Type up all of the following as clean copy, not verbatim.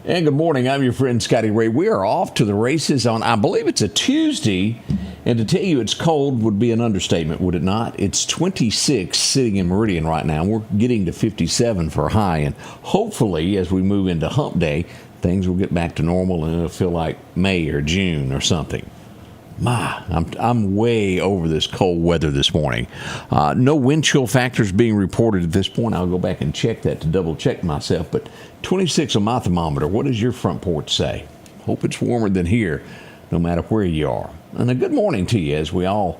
And good morning. I'm your friend Scotty Ray. We are off to the races on, I believe it's a Tuesday. And to tell you it's cold would be an understatement, would it not? It's 26 sitting in Meridian right now. We're getting to 57 for a high. And hopefully, as we move into hump day, things will get back to normal and it'll feel like May or June or something. I'm way over this cold weather this morning. No wind chill factors being reported at this point. I'll go back and check that to double check myself. But 26 on my thermometer. What does your front porch say? Hope it's warmer than here, no matter where you are. And a good morning to you as we all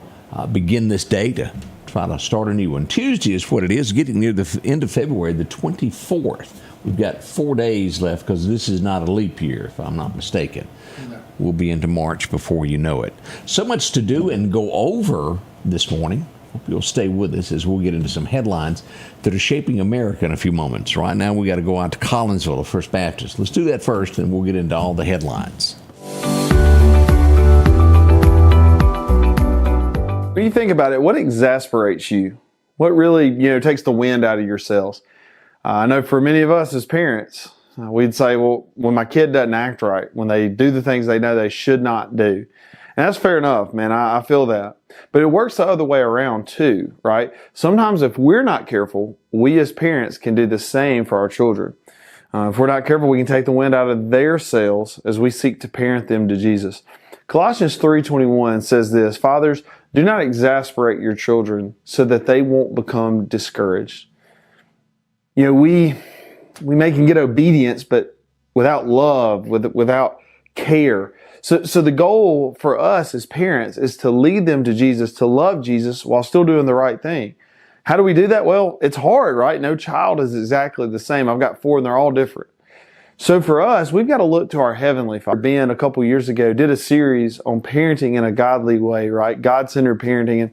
begin this day to try to start a new one. Tuesday is what it is, getting near the end of February, the 24th. We've got 4 days left because this is not a leap year, if I'm not mistaken. No. We'll be into March before you know it. So much to do and go over this morning. Hope you'll stay with us as we'll get into some headlines that are shaping America in a few moments. Right now, we got to go out to Collinsville, the First Baptist. Let's do that first, and we'll get into all the headlines. When you think about it, what exasperates you? What really, takes the wind out of your sails? I know for many of us as parents, we'd say, well, when my kid doesn't act right, when they do the things they know they should not do. And that's fair enough, man. I feel that. But it works the other way around too, right? Sometimes if we're not careful, we as parents can do the same for our children. If we're not careful, we can take the wind out of their sails as we seek to parent them to Jesus. Colossians 3:21 says this, "Fathers, do not exasperate your children so that they won't become discouraged." We make and get obedience, but without love, without care. So the goal for us as parents is to lead them to Jesus, to love Jesus while still doing the right thing. How do we do that? Well, it's hard, right? No child is exactly the same. I've got 4 and they're all different. So for us, we've got to look to our Heavenly Father. Ben, a couple years ago, did a series on parenting in a godly way, right? God-centered parenting. And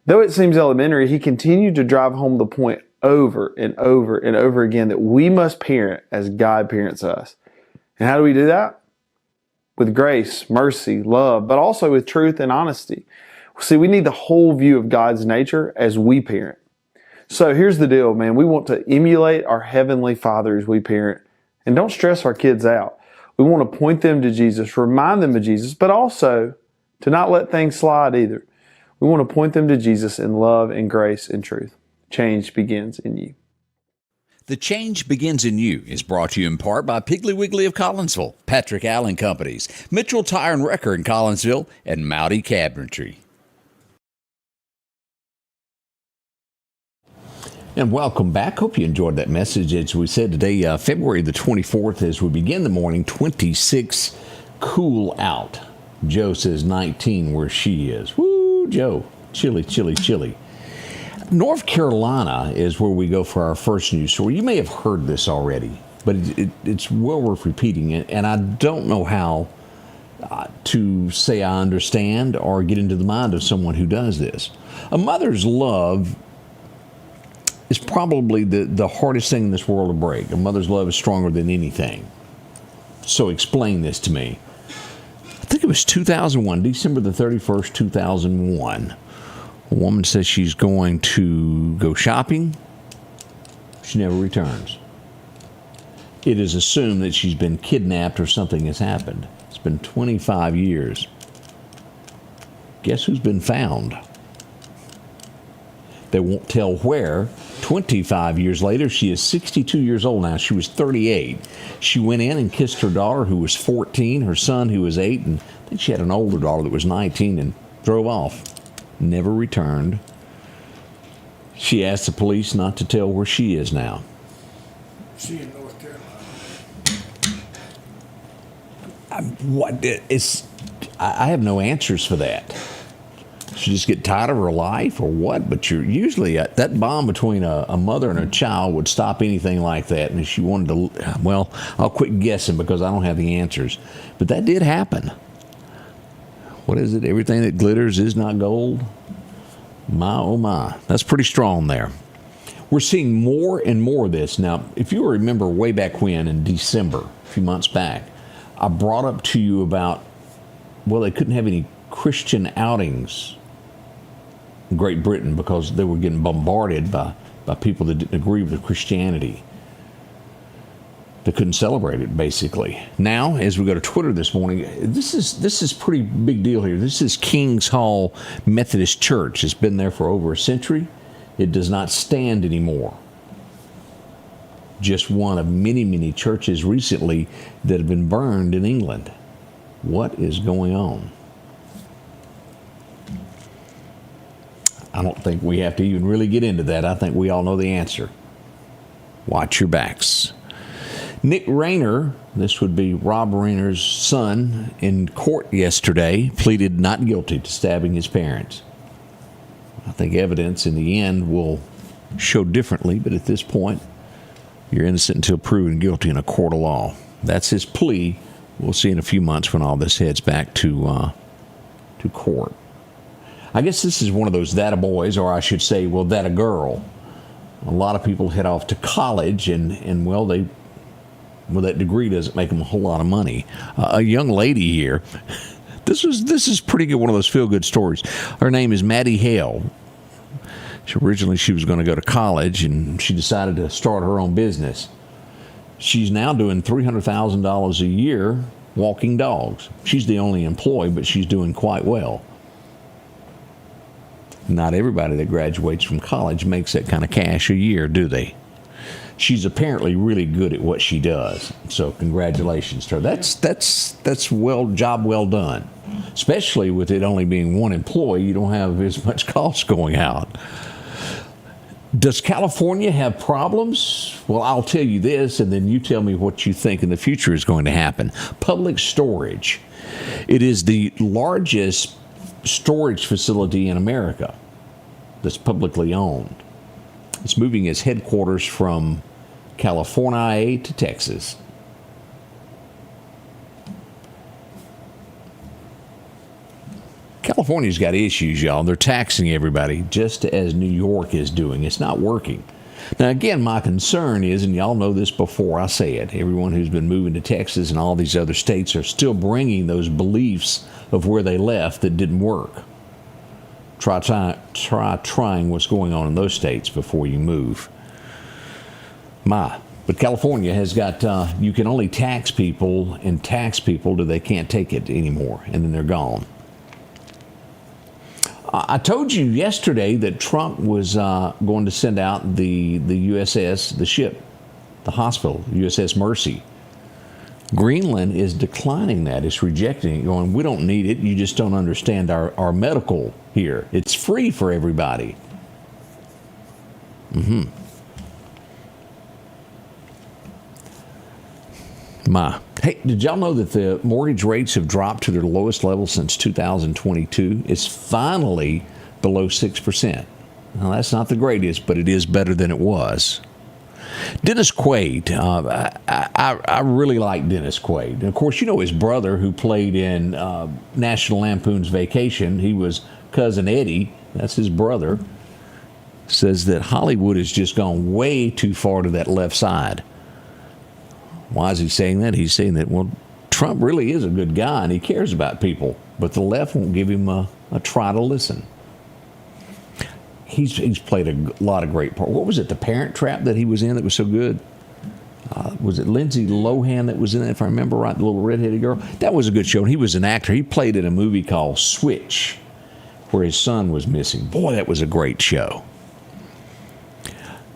though it seems elementary, he continued to drive home the point over and over and over again that we must parent as God parents us. And how do we do that? With grace, mercy, love, but also with truth and honesty. See, we need the whole view of God's nature as we parent. So here's the deal, man. We want to emulate our Heavenly Father as we parent. And don't stress our kids out. We want to point them to Jesus, remind them of Jesus, but also to not let things slide either. We want to point them to Jesus in love and grace and truth. Change begins in you. The Change Begins in You is brought to you in part by Piggly Wiggly of Collinsville, Patrick Allen Companies, Mitchell Tire and Wrecker in Collinsville, and Mowdy Cabinetry. And welcome back. Hope you enjoyed that message. As we said today, February the 24th, as we begin the morning, 26, cool out. Joe says 19 where she is. Woo, Joe. Chilly, chilly, chilly. North Carolina is where we go for our first news story. You may have heard this already, but it's well worth repeating it. And I don't know how to say I understand or get into the mind of someone who does this. A mother's love is probably the hardest thing in this world to break. A mother's love is stronger than anything. So explain this to me. I think it was 2001, December the 31st, 2001. A woman says she's going to go shopping. She never returns. It is assumed that she's been kidnapped or something has happened. It's been 25 years. Guess who's been found? They won't tell where. 25 years later, she is 62 years old now. She was 38. She went in and kissed her daughter, who was 14, her son, who was 8, and I think she had an older daughter that was 19, and drove off. Never returned. She asked the police not to tell where she is now. She in North Carolina. I have no answers for that. She just get tired of her life or what? But you're usually that bond between a mother and a child would stop anything like that. And if she wanted to, well, I'll quit guessing because I don't have the answers. But that did happen. What is it? Everything that glitters is not gold. My, oh my. That's pretty strong there. We're seeing more and more of this. Now, if you remember way back when in December, a few months back, I brought up to you about, well, they couldn't have any Christian outings in Great Britain because they were getting bombarded by people that didn't agree with Christianity. They couldn't celebrate it, basically. Now, as we go to Twitter this morning, this is pretty big deal here. This is King's Hall Methodist Church. It's been there for over a century. It does not stand anymore. Just one of many, many churches recently that have been burned in England. What is going on? I don't think we have to even really get into that. I think we all know the answer. Watch your backs. Nick Reiner, this would be Rob Reiner's son, in court yesterday, pleaded not guilty to stabbing his parents. I think evidence in the end will show differently, but at this point, you're innocent until proven guilty in a court of law. That's his plea. We'll see in a few months when all this heads back to court. I guess this is one of those that a boys, or I should say, well, that a girl. A lot of people head off to college, and well, that degree doesn't make them a whole lot of money. A young lady here, this is pretty good, one of those feel-good stories. Her name is Maddie Hale. Originally, she was going to go to college, and she decided to start her own business. She's now doing $300,000 a year walking dogs. She's the only employee, but she's doing quite well. Not everybody that graduates from college makes that kind of cash a year, do they? She's apparently really good at what she does. So congratulations to her. That's job well done. Especially with it only being one employee, you don't have as much cost going out. Does California have problems? Well, I'll tell you this, and then you tell me what you think in the future is going to happen. Public storage. It is the largest storage facility in America that's publicly owned. It's moving its headquarters from California to Texas. California's got issues, y'all. They're taxing everybody just as New York is doing. It's not working. Now, again, my concern is, and y'all know this before I say it, everyone who's been moving to Texas and all these other states are still bringing those beliefs of where they left that didn't work. Try trying what's going on in those states before you move. But California has got, you can only tax people till they can't take it anymore, and then they're gone. I told you yesterday that Trump was going to send out the USS, the ship, the hospital, USS Mercy. Greenland is declining that. It's rejecting it, going, we don't need it. You just don't understand our medical here. It's free for everybody. Hey, did y'all know that the mortgage rates have dropped to their lowest level since 2022? It's finally below 6%. Now, that's not the greatest, but it is better than it was. Dennis Quaid, I really like Dennis Quaid. And of course, you know his brother who played in National Lampoon's Vacation. He was Cousin Eddie. That's his brother. Says that Hollywood has just gone way too far to that left side. Why is he saying that? He's saying that, well, Trump really is a good guy and he cares about people, but the left won't give him a try to listen. He's played a lot of great parts. What was it, The Parent Trap that he was in that was so good? Was it Lindsay Lohan that was in it, if I remember right, the little redheaded girl? That was a good show, and he was an actor. He played in a movie called Switch, where his son was missing. Boy, that was a great show.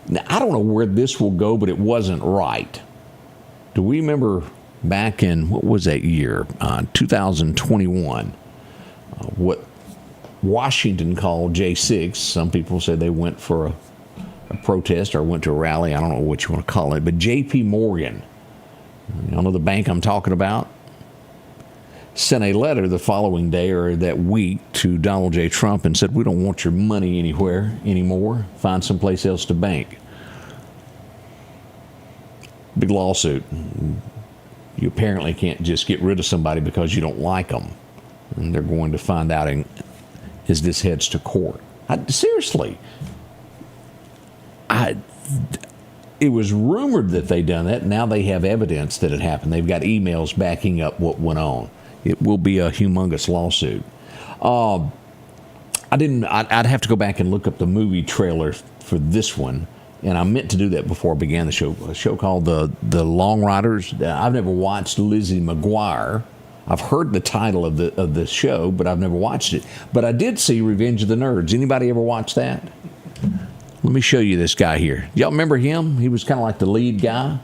Now, I don't know where this will go, but it wasn't right. Do we remember back in, what was that year, 2021, what Washington called J6. Some people said they went for a protest or went to a rally. I don't know what you want to call it. But J.P. Morgan, y'all know the bank I'm talking about, sent a letter the following day or that week to Donald J. Trump and said, we don't want your money anywhere anymore. Find someplace else to bank. Big lawsuit. You apparently can't just get rid of somebody because you don't like them. And they're going to find out as this heads to court. Seriously. It was rumored that they'd done that. Now they have evidence that it happened. They've got emails backing up what went on. It will be a humongous lawsuit. I'd have to go back and look up the movie trailer for this one. and I meant to do that before I began the show, a show called The Long Riders. I've never watched Lizzie McGuire. I've heard the title of the show, but I've never watched it. But I did see Revenge of the Nerds. Anybody ever watch that? Let me show you this guy here. Y'all remember him? He was kind of like the lead guy.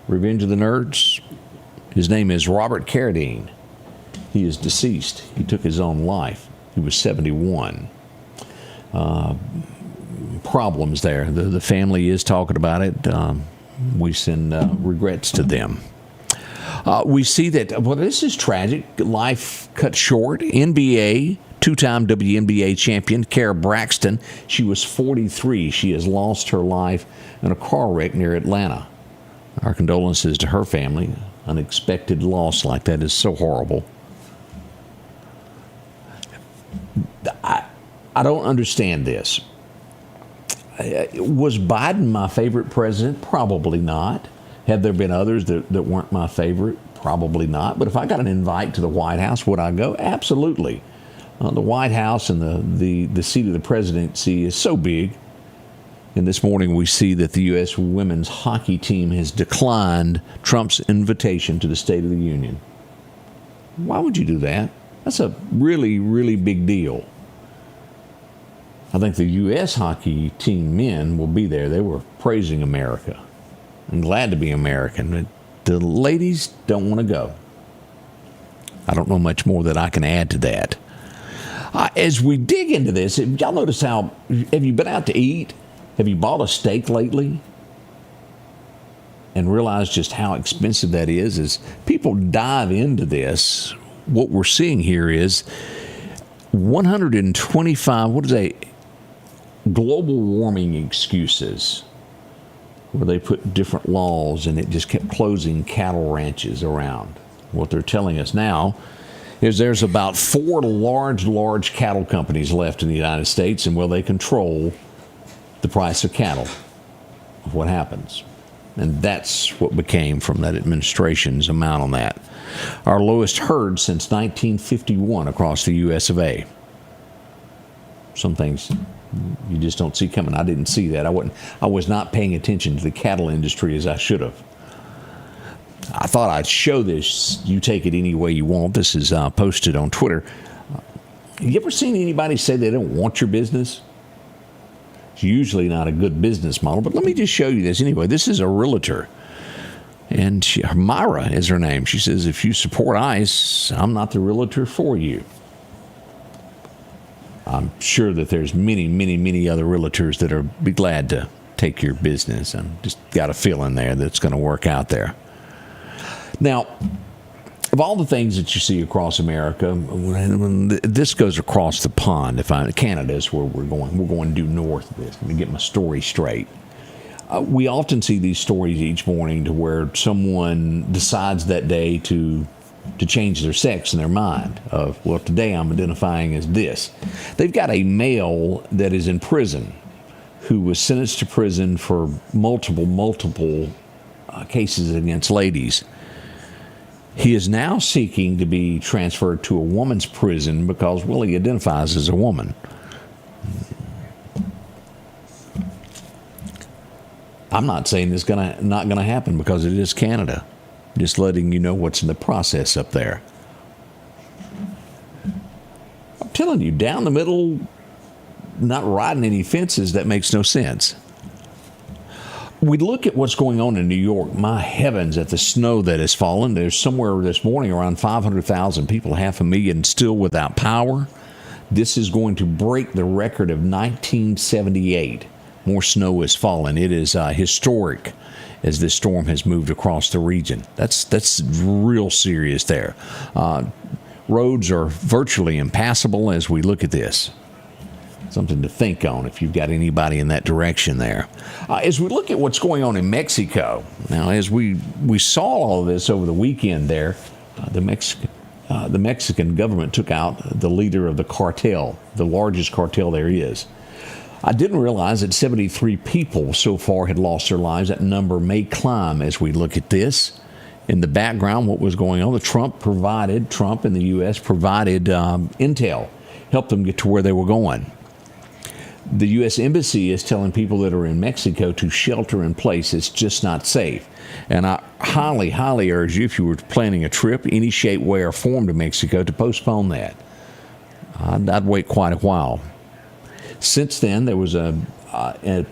Revenge of the Nerds. His name is Robert Carradine. He is deceased. He took his own life. He was 71. Problems there. The family is talking about it. We send regrets to them. We see that, well, this is tragic. Life cut short. NBA, two-time WNBA champion, Kara Braxton. She was 43. She has lost her life in a car wreck near Atlanta. Our condolences to her family. Unexpected loss like that is so horrible. I don't understand this. Was Biden my favorite president? Probably not. Have there been others that weren't my favorite? Probably not. But if I got an invite to the White House, would I go? Absolutely. The White House and the seat of the presidency is so big. And this morning we see that the U.S. women's hockey team has declined Trump's invitation to the State of the Union. Why would you do that? That's a really, really big deal. I think the U.S. hockey team men will be there. They were praising America. I'm glad to be American. The ladies don't want to go. I don't know much more that I can add to that. As we dig into this, y'all notice how, have you been out to eat? Have you bought a steak lately? And realized just how expensive that is? As people dive into this, what we're seeing here is 125, global warming excuses, where they put different laws and it just kept closing cattle ranches around. What they're telling us now is there's about 4 large cattle companies left in the United States, and they control the price of cattle, of what happens. And that's what became from that administration's amount on that. Our lowest herd since 1951 across the U.S. of A. Some things you just don't see coming. I didn't see that. I was not paying attention to the cattle industry as I should have. I thought I'd show this. You take it any way you want. This is posted on Twitter. You ever seen anybody say they don't want your business? It's usually not a good business model, but let me just show you this anyway. This is a realtor, and Myra is her name. She says, if you support ICE, I'm not the realtor for you. I'm sure that there's many other realtors that are be glad to take your business. I've just got a feeling there that's going to work out there. Now, of all the things that you see across America, when this goes across the pond. Canada is where we're going due north of this. Let me get my story straight. We often see these stories each morning to where someone decides that day to change their sex in their mind of, well, today I'm identifying as this. They've got a male that is in prison who was sentenced to prison for multiple cases against ladies. He is now seeking to be transferred to a woman's prison because, well, he identifies as a woman. I'm not saying it's not going to happen because it is Canada. Just letting you know what's in the process up there. I'm telling you, down the middle, not riding any fences, that makes no sense. We look at what's going on in New York. My heavens, at the snow that has fallen. There's somewhere this morning around 500,000 people, 500,000 still without power. This is going to break the record of 1978. More snow has fallen. It is historic as this storm has moved across the region. That's real serious there. Roads are virtually impassable as we look at this. Something to think on if you've got anybody in that direction there. As we look at what's going on in Mexico, now as we saw all of this over the weekend there, the Mexican government took out the leader of the cartel, the largest cartel there is. I didn't realize that 73 people so far had lost their lives. That number may climb as we look at this. In the background, what was going on, Trump and the U.S. provided intel, helped them get to where they were going. The U.S. Embassy is telling people that are in Mexico to shelter in place. It's just not safe. And I highly, highly urge you, if you were planning a trip, any shape, way, or form to Mexico, to postpone that. I'd wait quite a while. Since then, there was a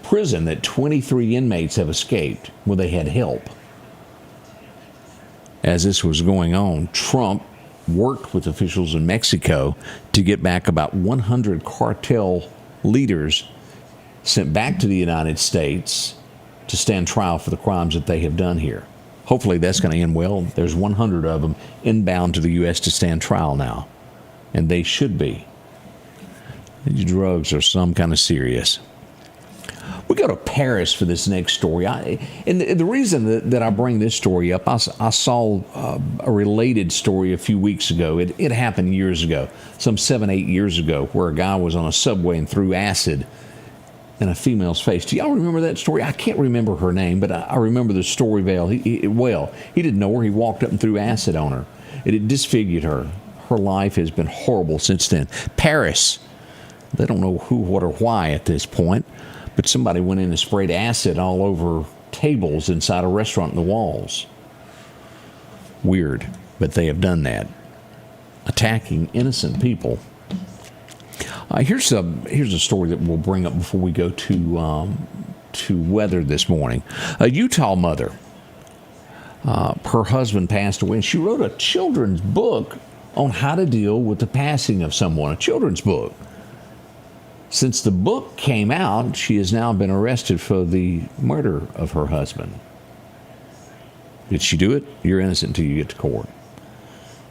prison that 23 inmates have escaped where they had help. As this was going on, Trump worked with officials in Mexico to get back about 100 cartel leaders sent back to the United States to stand trial for the crimes that they have done here. Hopefully that's going to end well. There's 100 of them inbound to the U.S. to stand trial now, and they should be. These drugs are some kind of serious. We go to Paris for this next story. And the reason that I bring this story up, I saw a related story a few weeks ago. It happened years ago, some 7-8 years ago, where a guy was on a subway and threw acid in a female's face. Do y'all remember that story? I can't remember her name, but I remember the story well. He didn't know her. He walked up and threw acid on her. It disfigured her. Her life has been horrible since then. Paris, they don't know who, what, or why at this point, but somebody went in and sprayed acid all over tables inside a restaurant in the walls. Weird, but they have done that, attacking innocent people. Here's a story that we'll bring up before we go to weather this morning. A Utah mother, her husband passed away, and she wrote a children's book on how to deal with the passing of someone, a children's book. Since the book came out, she has now been arrested for the murder of her husband. Did she do it? You're innocent until you get to court.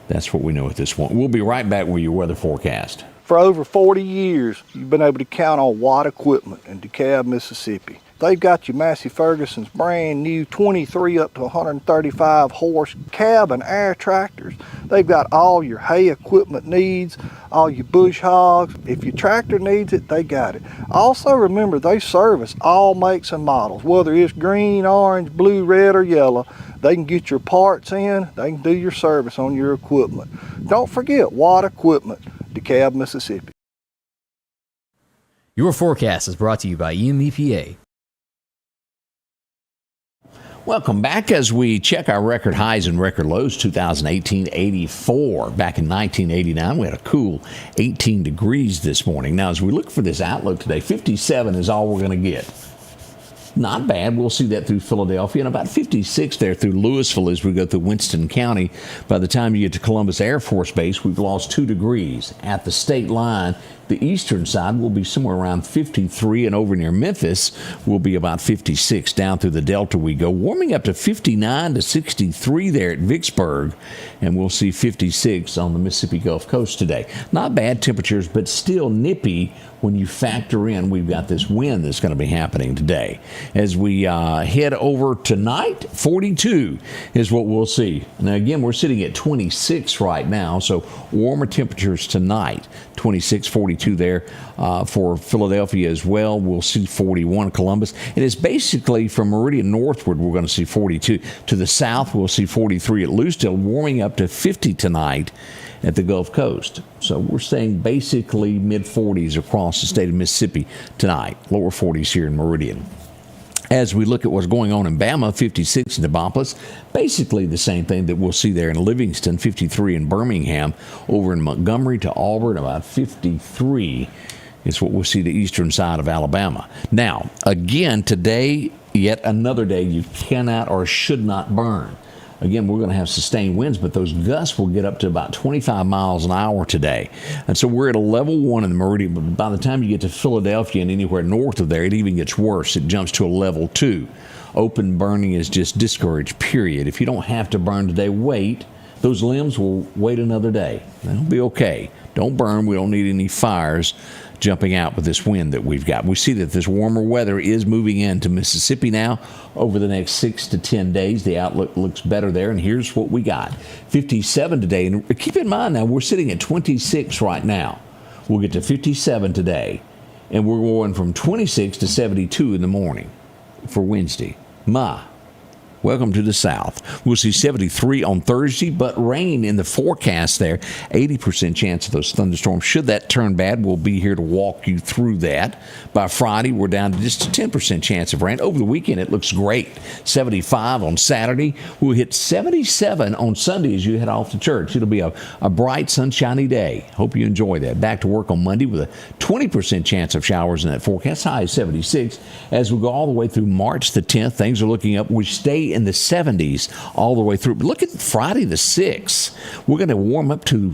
That's what we know at this point. We'll be right back with your weather forecast. For over 40 years, you've been able to count on Watt Equipment in DeKalb, Mississippi. They've got your Massey Ferguson's brand new 23 up to 135 horse cab and air tractors. They've got all your hay equipment needs, all your bush hogs. If your tractor needs it, they got it. Also remember, they service all makes and models, whether it's green, orange, blue, red, or yellow. They can get your parts in, they can do your service on your equipment. Don't forget Watt Equipment, DeKalb, Mississippi. Your forecast is brought to you by EMEPA. Welcome back as we check our record highs and record lows. 2018, 84. Back in 1989, we had a cool 18 degrees this morning. Now, as we look for this outlook today, 57 is all we're going to get. Not bad. We'll see that through Philadelphia, and about 56 there through Louisville as we go through Winston County. By the time you get to Columbus Air Force Base, we've lost 2 degrees. At the state line, the eastern side will be somewhere around 53, and over near Memphis will be about 56. Down through the Delta we go, warming up to 59 to 63 there at Vicksburg, and we'll see 56 on the Mississippi Gulf Coast today. Not bad temperatures, but still nippy when you factor in we've got this wind that's going to be happening today. As we head over tonight, 42 is what we'll see. Now, again, we're sitting at 26 right now, so warmer temperatures tonight. 26, 42 there for Philadelphia as well. We'll see 41 Columbus. And it's basically from Meridian northward, we're going to see 42. To the south, we'll see 43 at Lucedale, warming up to 50 tonight at the Gulf Coast. So we're staying basically mid-40s across the state of Mississippi tonight. Lower 40s here in Meridian. As we look at what's going on in Bama, 56 in Demopolis, basically the same thing that we'll see there in Livingston, 53 in Birmingham, over in Montgomery to Auburn, about 53 is what we'll see the eastern side of Alabama. Now, again, today, yet another day you cannot or should not burn. Again, we're going to have sustained winds, but those gusts will get up to about 25 miles an hour today. And so we're at a level 1 in the Meridian, but by the time you get to Philadelphia and anywhere north of there, it even gets worse. It jumps to a level 2. Open burning is just discouraged, period. If you don't have to burn today, wait. Those limbs will wait another day. They'll be okay. Don't burn. We don't need any fires jumping out with this wind that we've got. We see that this warmer weather is moving into Mississippi now over the next 6 to 10 days. The outlook looks better there, and here's what we got. 57 today, and keep in mind now, we're sitting at 26 right now. We'll get to 57 today, and we're going from 26 to 72 in the morning for Wednesday. Welcome to the South. We'll see 73 on Thursday, but rain in the forecast there. 80% chance of those thunderstorms. Should that turn bad, we'll be here to walk you through that. By Friday, we're down to just a 10% chance of rain. Over the weekend, it looks great. 75 on Saturday. We'll hit 77 on Sunday as you head off to church. It'll be a bright, sunshiny day. Hope you enjoy that. Back to work on Monday with a 20% chance of showers in that forecast. High is 76. As we go all the way through March the 10th, things are looking up. We stay in the 70s all the way through. But look at Friday the 6th. We're going to warm up to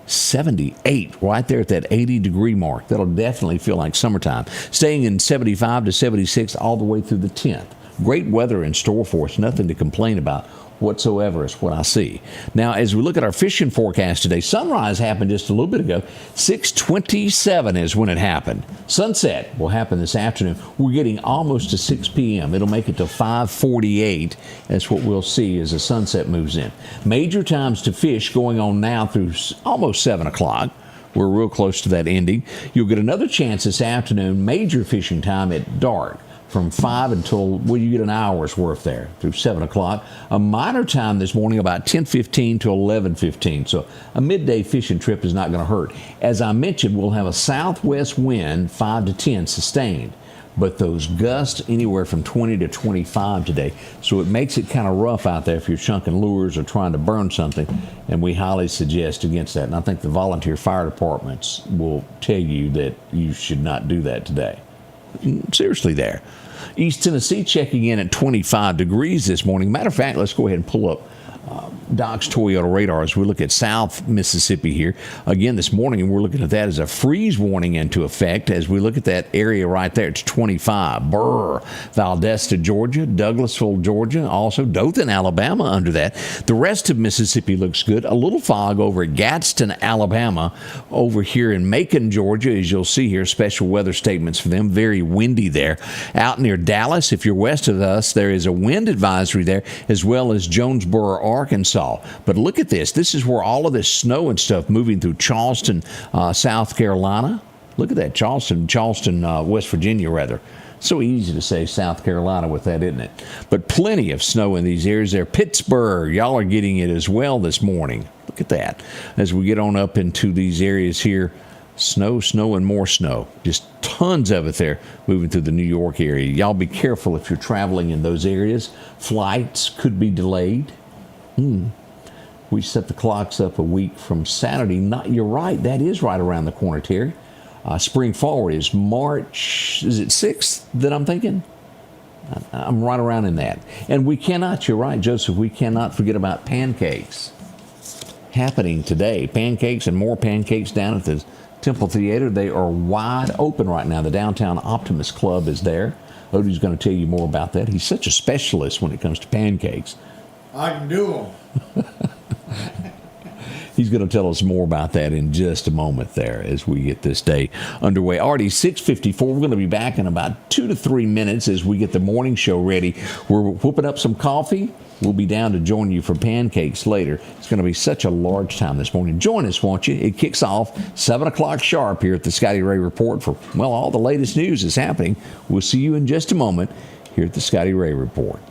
78 right there at that 80-degree mark. That'll definitely feel like summertime. Staying in 75 to 76 all the way through the 10th. Great weather in store for us. Nothing to complain about whatsoever is what I see. Now, as we look at our fishing forecast today, sunrise happened just a little bit ago. 6:27 is when it happened. Sunset will happen this afternoon. We're getting almost to 6 p.m. It'll make it to 5:48. That's what we'll see as the sunset moves in. Major times to fish going on now through almost 7 o'clock. We're real close to that ending. You'll get another chance this afternoon, major fishing time at dark. From 5 until, well, you get an hour's worth there through 7 o'clock. A minor time this morning about 10:15 to 11:15. So a midday fishing trip is not going to hurt. As I mentioned, we'll have a southwest wind 5 to 10 sustained. But those gusts anywhere from 20 to 25 today. So it makes it kind of rough out there if you're chunking lures or trying to burn something. And we highly suggest against that. And I think the volunteer fire departments will tell you that you should not do that today. Seriously there. East Tennessee checking in at 25 degrees this morning. Matter of fact, let's go ahead and pull up Doc's Toyota radar as we look at South Mississippi here. Again, this morning, we're looking at that as a freeze warning into effect. As we look at that area right there, it's 25. Burr, Valdosta, Georgia, Douglasville, Georgia, also Dothan, Alabama under that. The rest of Mississippi looks good. A little fog over at Gadsden, Alabama. Over here in Macon, Georgia, as you'll see here, special weather statements for them. Very windy there. Out near Dallas, if you're west of us, there is a wind advisory there, as well as Jonesboro, Arkansas. But look at this. This is where all of this snow and stuff moving through Charleston, South Carolina. Look at that. Charleston, West Virginia, rather. So easy to say South Carolina with that, isn't it? But plenty of snow in these areas there. Pittsburgh, y'all are getting it as well this morning. Look at that. As we get on up into these areas here, snow, and more snow. Just tons of it there moving through the New York area. Y'all be careful if you're traveling in those areas. Flights could be delayed. We set the clocks up a week from Saturday. You're right. That is right around the corner, Terry. Spring forward is March, is it 6th that I'm thinking? I'm right around in that. And we cannot, you're right, Joseph, we cannot forget about pancakes happening today. Pancakes and more pancakes down at the Temple Theater. They are wide open right now. The Downtown Optimist Club is there. Odie's going to tell you more about that. He's such a specialist when it comes to pancakes. I can do them. He's going to tell us more about that in just a moment there as we get this day underway. Already 6:54. We're going to be back in about 2 to 3 minutes as we get the morning show ready. We're whooping up some coffee. We'll be down to join you for pancakes later. It's going to be such a large time this morning. Join us, won't you? It kicks off 7 o'clock sharp here at the Scotty Ray Report for, well, all the latest news is happening. We'll see you in just a moment here at the Scotty Ray Report.